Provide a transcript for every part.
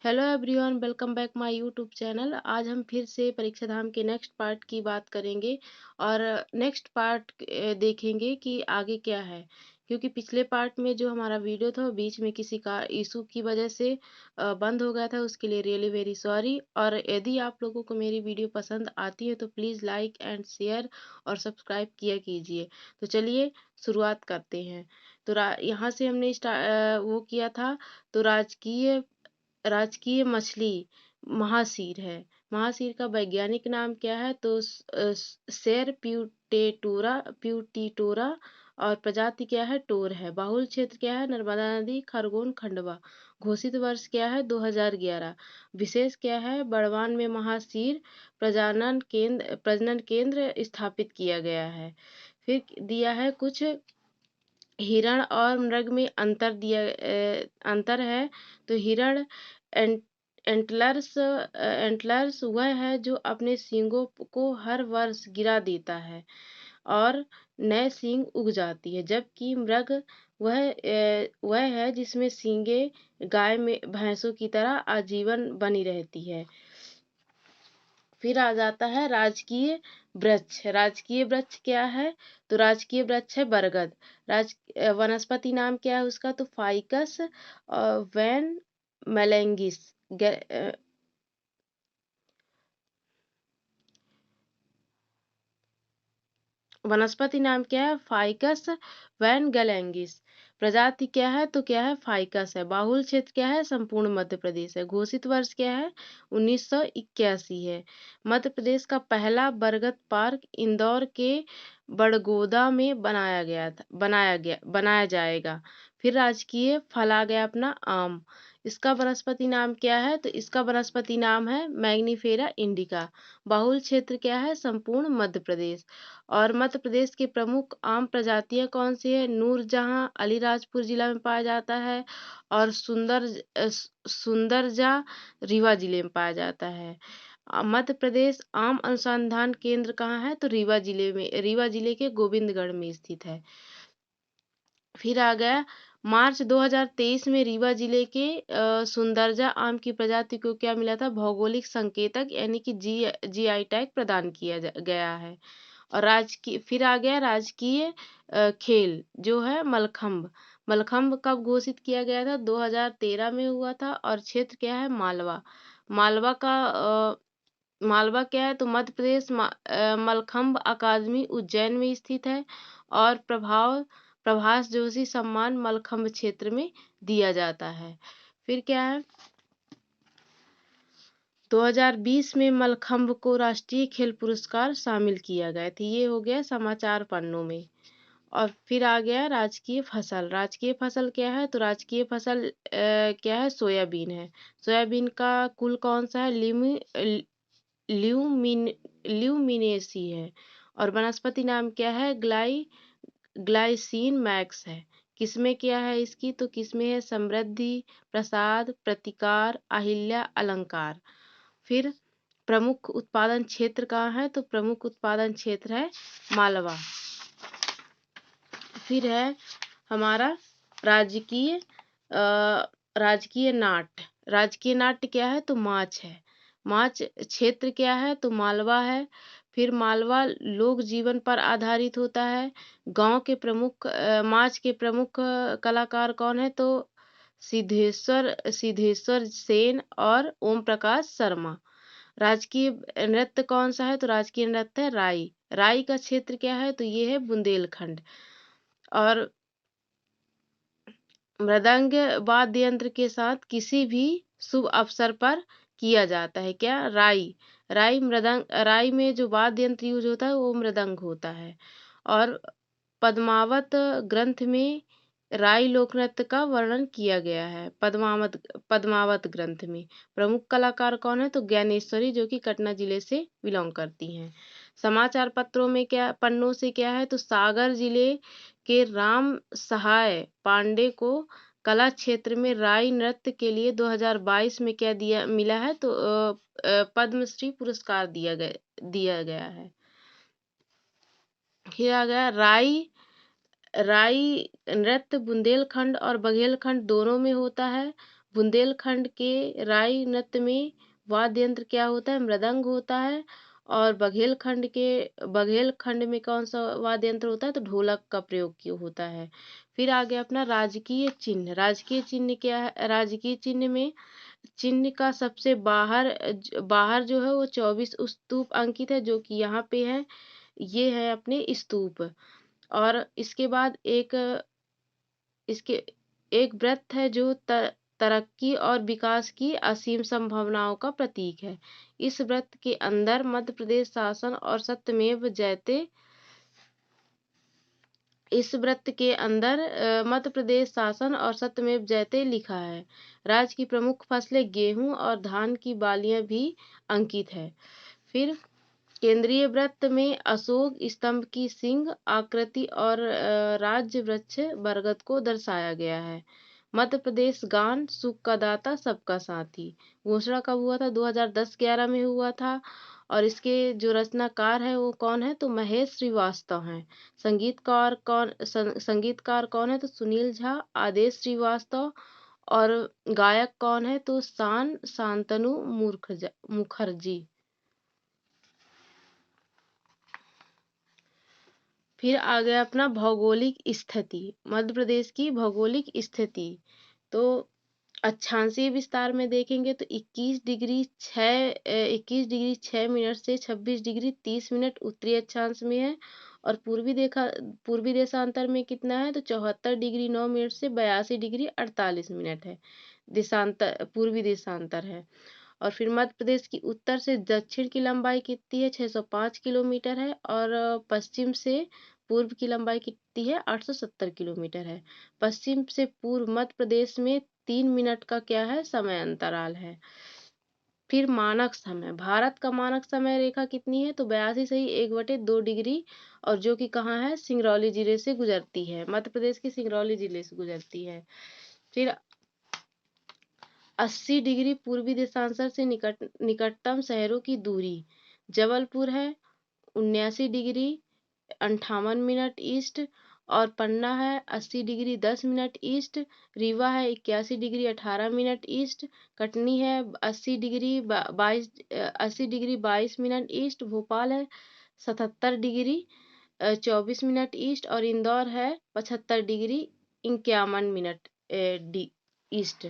Hello everyone, welcome back my YouTube channel. आज हम फिर से परीक्षा धाम के नेक्स्ट पार्ट की बात करेंगे और नेक्स्ट पार्ट देखेंगे कि आगे क्या है। क्योंकि पिछले पार्ट में जो हमारा वीडियो था वो बीच में किसी का इशू की वजह से बंद हो गया था, उसके लिए रियली वेरी सॉरी। और यदि आप लोगों को मेरी वीडियो पसंद आती है तो प्लीज़ लाइक एंड शेयर और सब्सक्राइब किया कीजिए। तो चलिए शुरुआत करते हैं। तो यहाँ से हमने वो किया था। तो राजकीय मछली महासीर है। महासीर का वैज्ञानिक नाम क्या है? तो सेर प्यूटिटोरा और प्रजाति क्या है? टोर है। बाहुल क्षेत्र क्या है? नर्मदा नदी, खरगोन, खंडवा। घोषित वर्ष क्या है? 2011। विशेष क्या है? बड़वान में महासीर प्रजनन केंद्र स्थापित किया गया है। फिर दिया है कुछ हिरण और मृग में अंतर है। तो हिरण एंट, एंटलर्स वह है जो अपने सींगों को हर वर्ष गिरा देता है और नए सींग उग जाती है, जबकि मृग वह है जिसमें सींगे गाय में भैंसों की तरह आजीवन बनी रहती है। फिर आ जाता है राजकीय वृक्ष। राजकीय वृक्ष क्या है? तो राजकीय वृक्ष है बरगद। वनस्पति नाम क्या है उसका? तो फाइकस वैन मेलेंगिस। वनस्पति नाम क्या है? Ficus benghalensis. प्रजाति क्या है? तो क्या है? फाइकस है। बाहुल क्षेत्र क्या है? संपूर्ण मध्य प्रदेश है। घोषित वर्ष क्या है? 1981 है। मध्य प्रदेश का पहला बरगद पार्क इंदौर के बड़गोदा में बनाया जाएगा। फिर राजकीय फल आ गया अपना आम। इसका वनस्पति नाम क्या है? तो इसका वनस्पति नाम है मैग्नीफेरा इंडिका। बाहुल क्षेत्र क्या है? संपूर्ण मध्य प्रदेश। और मध्य प्रदेश की प्रमुख आम प्रजातियां कौन सी है? नूरजहां अलीराजपुर जिला में पाया जाता है और सुंदरजा रीवा जिले में पाया जाता है। मध्य प्रदेश आम अनुसंधान केंद्र कहाँ है? तो रीवा जिले के गोविंदगढ़ में स्थित है। फिर आ गया मार्च 2023 में रीवा जिले के सुंदरजा आम की प्रजाति को क्या मिला था? भौगोलिक संकेतक यानी कि जीआई टैग प्रदान किया गया है। और राजकीय फिर आ गया राजकीय खेल जो है मलखम्ब। मलखम्ब कब घोषित किया गया था? 2013 में हुआ था। और क्षेत्र क्या है? मालवा। मालवा का मालवा क्या है? तो मध्य प्रदेश मलखम्ब अकादमी उज्जैन में स्थित है और प्रभास जोशी सम्मान मलखम्ब क्षेत्र में दिया जाता है। फिर क्या है? 2020 में मलखम्ब को राष्ट्रीय खेल पुरस्कार शामिल किया गया था। ये हो गया समाचार पन्नों में। और फिर आ गया राजकीय फसल। राजकीय फसल क्या है? तो राजकीय फसल क्या है? सोयाबीन है। सोयाबीन का कुल कौन सा है? ल्यूमिन ल्यूमिनेसी है। और वनस्पति नाम क्या है? ग्लाइसिन मैक्स है। किस्में क्या है इसकी? तो किस्में है समृद्धि, प्रसाद, प्रतिकार, अहिल्या, अलंकार। फिर प्रमुख उत्पादन क्षेत्र कहाँ है? तो प्रमुख उत्पादन क्षेत्र है मालवा। फिर है हमारा राजकीय राजकीय नाट्य। राजकीय नाट्य क्या है? तो माछ है। माछ क्षेत्र क्या है? तो मालवा है। फिर मालवा लोक जीवन पर आधारित होता है। गांव के प्रमुख माछ के प्रमुख कलाकार कौन है? तो सिद्धेश्वर सेन और ओम प्रकाश शर्मा। राजकीय नृत्य कौन सा है? तो राजकीय नृत्य है राई। राई का क्षेत्र क्या है? तो ये है बुंदेलखंड। और मृदंग वाद्य यंत्र के साथ किसी भी शुभ अवसर पर किया जाता है। क्या? राई में जो वाद्य यंत्र यूज होता है वो मृदंग होता है। और पद्मावत ग्रंथ में राई लोक नृत्य का वर्णन किया गया है। पद्मावत ग्रंथ में प्रमुख कलाकार कौन है? तो ज्ञानेश्वरी, जो कि कटना जिले से बिलोंग करती हैं। समाचार पत्रों में क्या पन्नों से क्या है? तो सागर जिले के राम सहाय पांडे को कला क्षेत्र में राई नृत्य के लिए 2022 में क्या दिया मिला है? तो पद्मश्री पुरस्कार दिया गया है। फिर आ गया राई नृत्य बुंदेलखंड और बघेलखंड दोनों में होता है। बुंदेलखंड के राई नृत्य में वाद्य यंत्र क्या होता है? मृदंग होता है। और बघेलखंड में कौन सा वाद्य यंत्र होता है? तो ढोलक का प्रयोग किया होता है। फिर आ गया अपना राजकीय चिन्ह। राजकीय चिन्ह क्या है? राजकीय चिन्ह में चिन्ह का सबसे बाहर जो है वो 24 स्तूप अंकित है, जो कि यहाँ पे है। ये है अपने स्तूप। और इसके एक व्रत है जो तरक्की और विकास की असीम संभावनाओं का प्रतीक है। इस व्रत के अंदर मध्य प्रदेश शासन और सत्यमेव जयते इस व्रत के अंदर मध्य प्रदेश शासन और सत्यमेव जयते लिखा है। राज्य की प्रमुख फसलें गेहूं और धान की बालियां भी अंकित है। फिर केंद्रीय वृत्त में अशोक स्तंभ की सिंह आकृति और राज्य वृक्ष बरगद को दर्शाया गया है। मध्य प्रदेश गान सुख का दाता सबका साथी घोषणा कब हुआ था? 2010-11 में हुआ था। और इसके जो रचनाकार है वो कौन है? तो महेश श्रीवास्तव हैं। संगीतकार कौन है? तो सुनील झा, आदेश श्रीवास्तव। और गायक कौन है? तो शांतनु मुखर्जी। फिर आ गया अपना भौगोलिक स्थिति। मध्य प्रदेश की भौगोलिक स्थिति तो अक्षांशीय विस्तार में देखेंगे तो 21 डिग्री 6 मिनट से 26 डिग्री 30 मिनट उत्तरी अक्षांश में है। और पूर्वी देशांतर में कितना है? तो 74 डिग्री 9 मिनट से 82 डिग्री 48 मिनट है। पूर्वी देशांतर है। और फिर मध्य प्रदेश की उत्तर से दक्षिण की लंबाई कितनी है? 605 किलोमीटर है। और पश्चिम से पूर्व की लंबाई कितनी है? 870 किलोमीटर है। पश्चिम से पूर्व मध्य प्रदेश में 3 मिनट का क्या है? समय अंतराल है। फिर मानक समय। भारत का मानक समय रेखा कितनी है? तो 82 सही 1/2 डिग्री। और जो कि कहाँ है? सिंगरौली जिले से गुजरती है। मध्य प्रदेश के सिंगरौली जिले से गुजरती है। फिर 80 डिग्री पूर्वी देशांतर से निकटतम शहरों की दूरी। जबलपुर है 79 डिग्री 58 मिनट ईस्ट। और पन्ना है 80 डिग्री 10 मिनट ईस्ट। रीवा है 81 डिग्री 18 मिनट ईस्ट। कटनी है 80 डिग्री 22 मिनट ईस्ट। भोपाल है 77 डिग्री 24 मिनट ईस्ट। और इंदौर है 75 डिग्री 51 मिनट ईस्ट।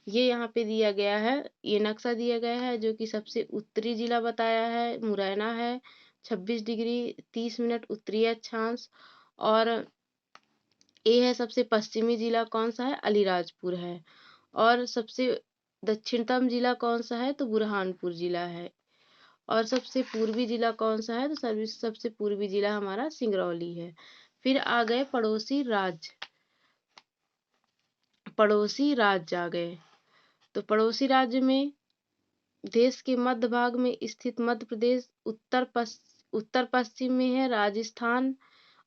ये यहाँ पे दिया गया है, ये नक्शा दिया गया है। जो कि सबसे उत्तरी जिला बताया है मुरैना है 26 डिग्री 30 मिनट उत्तरी अक्षांश। और ये है सबसे पश्चिमी जिला कौन सा है? अलीराजपुर है। और सबसे दक्षिणतम जिला कौन सा है? तो बुरहानपुर जिला है। और सबसे पूर्वी जिला कौन सा है? तो सबसे पूर्वी जिला हमारा सिंगरौली है। फिर आ गए पड़ोसी राज्य आ गए। तो पड़ोसी राज्य में देश के मध्य भाग में स्थित मध्य प्रदेश, उत्तर पश्चिम में है राजस्थान,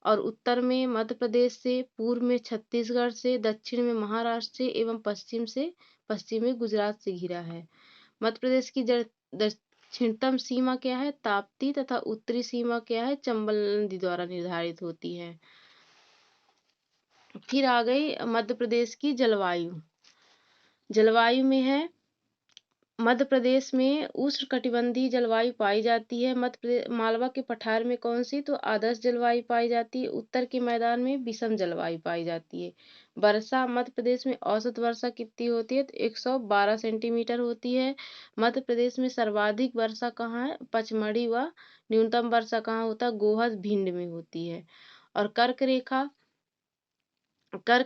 और उत्तर में मध्य प्रदेश से, पूर्व में छत्तीसगढ़ से, दक्षिण में महाराष्ट्र से एवं पश्चिम में गुजरात से घिरा है। मध्य प्रदेश की दक्षिणतम सीमा क्या है? ताप्ती। तथा उत्तरी सीमा क्या है? चंबल नदी द्वारा निर्धारित होती है। फिर आ गई मध्य प्रदेश की जलवायु। जलवायु में है मध्य प्रदेश में उष्णकटिबंधीय जलवायु पाई जाती है। मालवा के पठार में कौन सी? तो आदर्श जलवायु पाई जाती है। उत्तर के मैदान में विषम जलवायु पाई जाती है। वर्षा मध्य प्रदेश में औसत वर्षा कितनी होती है? तो 112 सेंटीमीटर होती है। मध्य प्रदेश में सर्वाधिक वर्षा कहाँ है? पचमढ़ी। व न्यूनतम वर्षा कहाँ होता है? गोहद भिंड में होती है। और कर्क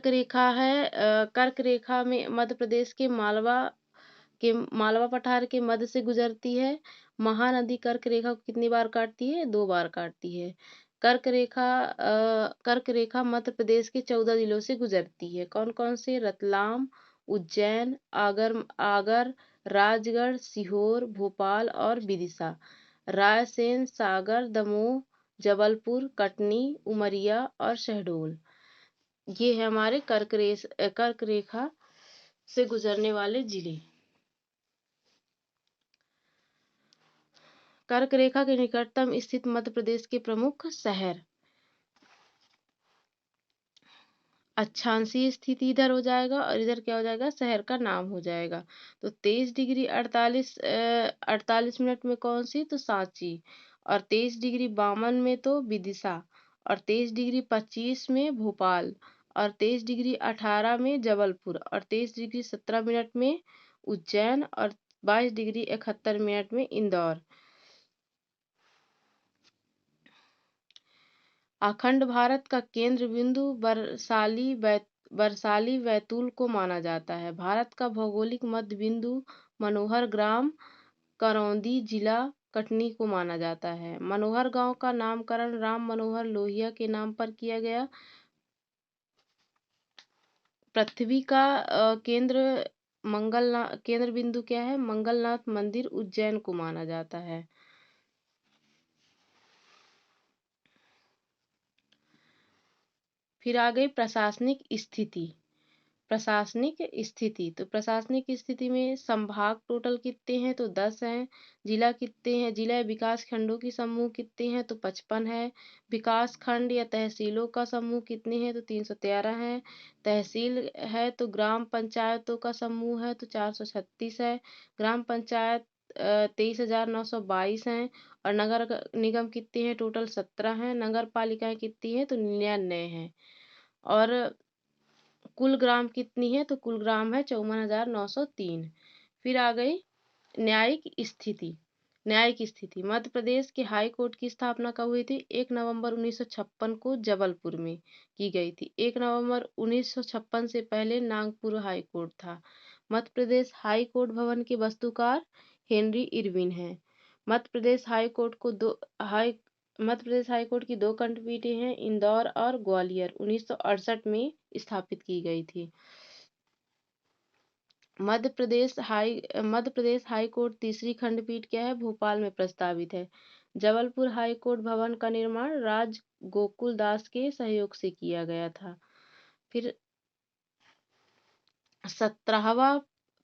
रेखा में मध्य प्रदेश के मालवा पठार के मध्य से गुजरती है। महानदी कर्क रेखा को कितनी बार काटती है? 2 बार काटती है। कर्क रेखा मध्य प्रदेश के 14 जिलों से गुजरती है। कौन कौन से? रतलाम, उज्जैन, आगर, राजगढ़, सीहोर, भोपाल और विदिशा। रायसेन, सागर, दमोह, जबलपुर, कटनी, उमरिया और शहडोल। ये है हमारे कर्क रेखा से गुजरने वाले जिले। कर्क रेखा के निकटतम स्थित मध्य प्रदेश के प्रमुख शहर। अक्षांशीय स्थिति इधर हो जाएगा और इधर क्या हो जाएगा, शहर का नाम हो जाएगा। तो 23 डिग्री 48 मिनट में कौन सी, तो सांची। और 23 डिग्री 52 में तो विदिशा। और 23 डिग्री 25 में भोपाल। और 23 डिग्री 18 में जबलपुर। और 23 डिग्री 17 मिनट में उज्जैन। और 22 डिग्री 71 मिनट में इंदौर। अखंड भारत का केंद्र बिंदु बरसाली बैतूल को माना जाता है। भारत का भौगोलिक मध्य बिंदु मनोहर ग्राम करौंदी जिला कटनी को माना जाता है। मनोहर गांव का नामकरण राम मनोहर लोहिया के नाम पर किया गया। पृथ्वी का केंद्र बिंदु क्या है, मंगलनाथ मंदिर उज्जैन को माना जाता है। फिर आ गई प्रशासनिक स्थिति। प्रशासनिक स्थिति, तो प्रशासनिक स्थिति में संभाग टोटल कितने हैं, तो 10 हैं। जिला कितने हैं, जिला विकास खंडों की समूह कितने हैं, तो 55 है। विकास खंड या तहसीलों का समूह कितने हैं, तो 313 है। तहसील है तो ग्राम पंचायतों का समूह है तो 436 है। ग्राम पंचायत 23,922 हैं। और नगर निगम कितने हैं, टोटल 17 हैं। नगर पालिकाएं कितनी हैं, तो 99 हैं। और कुल ग्राम कितनी है, तो कुल ग्राम है 54,903। फिर आ गई न्यायिक स्थिति। न्यायिक स्थिति, मध्य प्रदेश के हाई कोर्ट की स्थापना कब हुई थी, 1 नवंबर 1956 को जबलपुर में की गई थी। 1 नवंबर 1956 से पहले नागपुर हाई कोर्ट था। मध्य प्रदेश हाई कोर्ट भवन के वास्तुकार हेनरी इरविन हैं। मध्य प्रदेश हाई कोर्ट को दो high Madhya Pradesh high court की 2 खंडपीठें हैं, इंदौर और ग्वालियर, 1968 में स्थापित की गई थी। मध्य प्रदेश हाई कोर्ट तीसरी खंडपीठ क्या है, भोपाल में प्रस्तावित है। जबलपुर हाई कोर्ट भवन का निर्माण राज गोकुल दास के सहयोग से किया गया था। फिर 17वां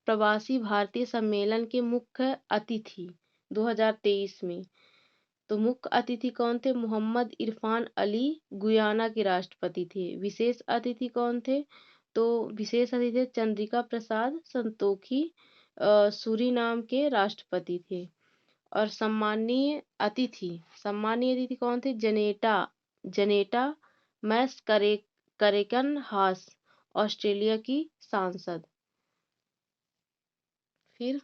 प्रवासी भारतीय सम्मेलन के मुख्य अतिथि 2023 में, तो मुख्य अतिथि कौन थे, मोहम्मद इरफान अली गुयाना के राष्ट्रपति थे। विशेष अतिथि कौन थे, तो विशेष अतिथि थे चंद्रिका प्रसाद संतोखी, सूरीनाम के राष्ट्रपति थे। और सम्मानीय अतिथि कौन थे, जनेटा मैस करेकन हास, ऑस्ट्रेलिया की सांसद। फिर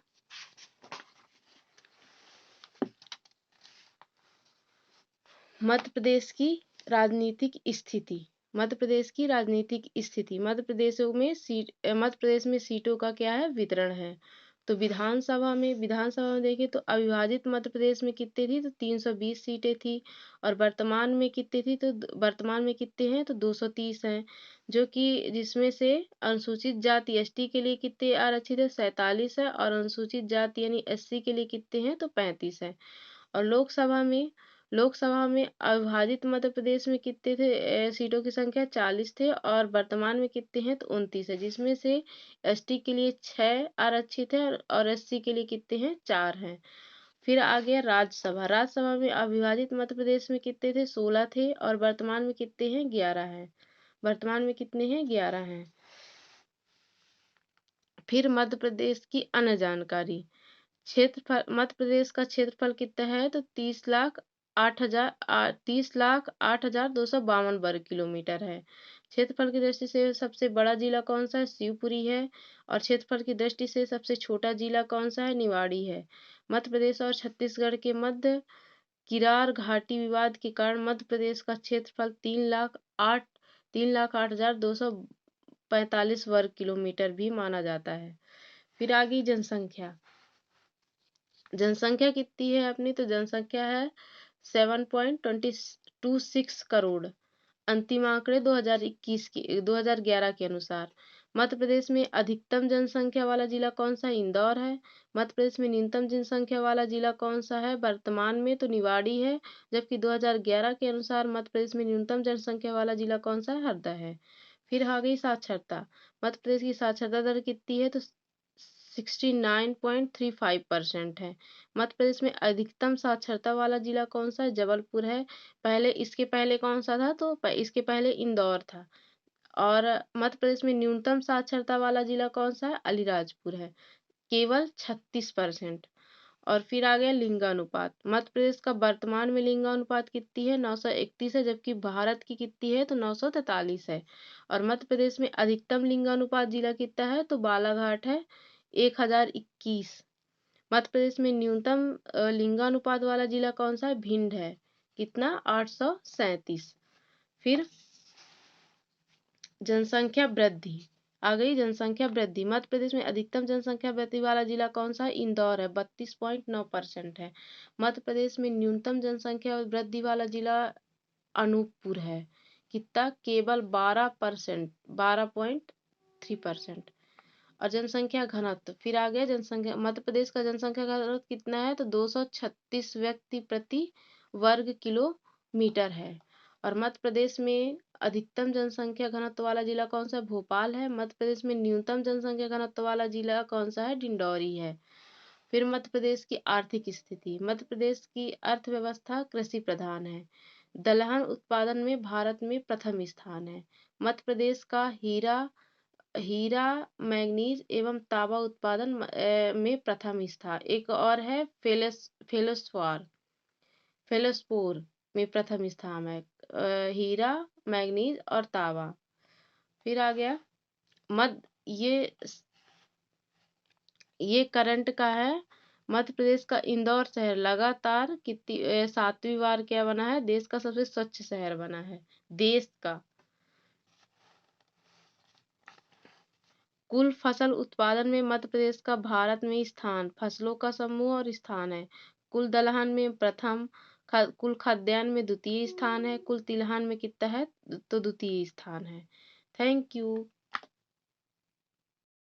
मध्य प्रदेश की राजनीतिक स्थिति। मध्य प्रदेश की राजनीतिक स्थिति, मध्य प्रदेश में सीटों का क्या है, वितरण है। तो विधानसभा में देखें तो अविभाजित मध्य प्रदेश में कितने थी, तो 320 सीटें थी। और वर्तमान में कितने थी, तो वर्तमान में कितने हैं, तो 230 हैं। जो कि जिसमें से अनुसूचित जाति एसटी के लिए कितने आरक्षित है, 47 है। और अनुसूचित जाति यानी एससी के लिए कितने हैं, तो 35 है। और लोकसभा में अविभाजित मध्य प्रदेश में कितने थे, सीटों की संख्या 40 थे। और वर्तमान में कितने हैं, तो 29 है। जिसमें से एसटी के लिए 6 आरक्षित है और एससी के लिए कितने हैं, 4 हैं। फिर आ गया राज्यसभा में अविभाजित मध्य प्रदेश में कितने थे, 16 थे। और वर्तमान में कितने हैं, 11 हैं। वर्तमान में कितने हैं, 11 हैं। फिर मध्य प्रदेश की अन्य जानकारी। क्षेत्रफल, मध्य प्रदेश का क्षेत्रफल कितना है, तो 30,08,252 वर्ग किलोमीटर है। क्षेत्रफल की दृष्टि से सबसे बड़ा जिला कौन सा है, शिवपुरी है। और क्षेत्रफल की दृष्टि से सबसे छोटा जिला कौन सा है, निवाड़ी है। मध्य प्रदेश और छत्तीसगढ़ के मध्य किरार घाटी विवाद के कारण मध्य प्रदेश का क्षेत्रफल 3,08,245 वर्ग किलोमीटर भी माना जाता है। फिर आ गई जनसंख्या। जनसंख्या कितनी है अपनी, तो जनसंख्या है 7.26 करोड़। अंतिम आंकड़े 2011 के अनुसार। मध्य प्रदेश में अधिकतम जनसंख्या वाला जिला कौन सा है, इंदौर है। मध्य प्रदेश में न्यूनतम जनसंख्या वाला जिला कौन सा है, वर्तमान में तो निवाड़ी है। जबकि 2011 के अनुसार मध्य प्रदेश में न्यूनतम जनसंख्या वाला जिला कौन सा है, हरदा है। फिर आ गई साक्षरता। मध्य प्रदेश की साक्षरता दर कितनी है, तो 69.35% है। मध्य प्रदेश में अधिकतम साक्षरता वाला जिला कौन सा है, जबलपुर है। इसके पहले कौन सा था, तो इसके पहले इंदौर था। और मध्य प्रदेश में न्यूनतम साक्षरता वाला जिला कौन सा है? अलीराजपुर है, केवल 36%। और फिर आ गया लिंगानुपात। मध्य प्रदेश का वर्तमान में लिंगानुपात कितनी है? 931 है, जबकि भारत की कितनी है? तो 943 है। और मध्य प्रदेश में अधिकतम लिंगानुपात जिला कितना है? तो बालाघाट है, 1021। मध्य प्रदेश में न्यूनतम लिंगानुपात वाला जिला कौन सा है? भिंड है, कितना? 837। फिर जनसंख्या वृद्धि आ गई। जनसंख्या वृद्धि मध्य प्रदेश में अधिकतम जनसंख्या वृद्धि वाला जिला कौन सा है? इंदौर है, 32.9% है। मध्य प्रदेश में न्यूनतम जनसंख्या वृद्धि वाला जिला अनूपपुर है, कितना? केवल 12%, 12.3%। और जनसंख्या घनत्व फिर आ गया। जनसंख्या मध्य प्रदेश का जनसंख्या घनत्व कितना है? तो 236 व्यक्ति प्रति वर्ग किलोमीटर है। और मध्य प्रदेश में अधिकतम जनसंख्या घनत्व वाला जिला कौन सा है? भोपाल है। मध्य प्रदेश में न्यूनतम जनसंख्या घनत्व वाला जिला कौन सा है? डिंडौरी है। फिर मध्य प्रदेश की आर्थिक स्थिति। मध्य प्रदेश की अर्थव्यवस्था कृषि प्रधान है। दलहन उत्पादन में भारत में प्रथम स्थान है। मध्य प्रदेश का हीरा मैंगनीज एवं तांबा उत्पादन में प्रथम स्थान। एक और है फेलोस्पोर में प्रथम स्थान है। हीरा मैंगनीज और तांबा। फिर आ गया मध्य ये करंट का है। मध्य प्रदेश का इंदौर शहर लगातार कितनी 7वीं बार क्या बना है? देश का सबसे स्वच्छ शहर बना है, देश का। कुल फसल उत्पादन में मध्य प्रदेश का भारत में स्थान फसलों का समूह और स्थान है। कुल दलहन में प्रथम, कुल खाद्यान्न में द्वितीय स्थान है, कुल तिलहन में कितना है? तो द्वितीय स्थान है। Thank you.